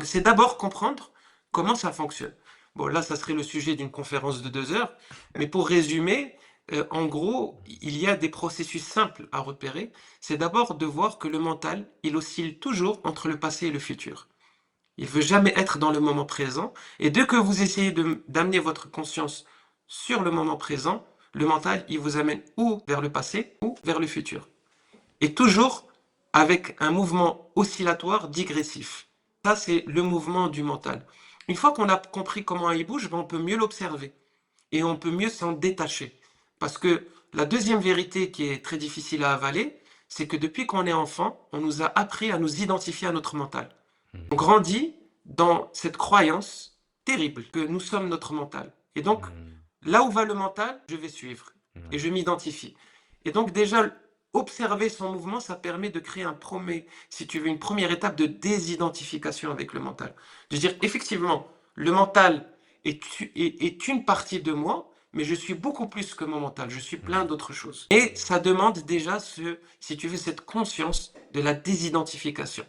Donc, c'est d'abord comprendre comment ça fonctionne. Bon, là, ça serait le sujet d'une conférence de 2 heures, mais pour résumer, en gros, il y a des processus simples à repérer. C'est d'abord de voir que le mental, il oscille toujours entre le passé et le futur. Il veut jamais être dans le moment présent. Et dès que vous essayez d'amener votre conscience sur le moment présent, le mental, il vous amène ou vers le passé ou vers le futur. Et toujours avec un mouvement oscillatoire digressif. Ça, c'est le mouvement du mental. Une fois qu'on a compris comment il bouge, ben, on peut mieux l'observer et on peut mieux s'en détacher. Parce que la deuxième vérité qui est très difficile à avaler, c'est que depuis qu'on est enfant, on nous a appris à nous identifier à notre mental. On Mhm. grandit dans cette croyance terrible que nous sommes notre mental. Et donc, Mhm. là où va le mental, je vais suivre et Ouais. je m'identifie. Et donc déjà, observer son mouvement, ça permet de créer si tu veux, une première étape de désidentification avec le mental. De dire, effectivement, le mental est une partie de moi, mais je suis beaucoup plus que mon mental, je suis plein Mhm. d'autres choses. Et ça demande déjà, si tu veux, cette conscience de la désidentification.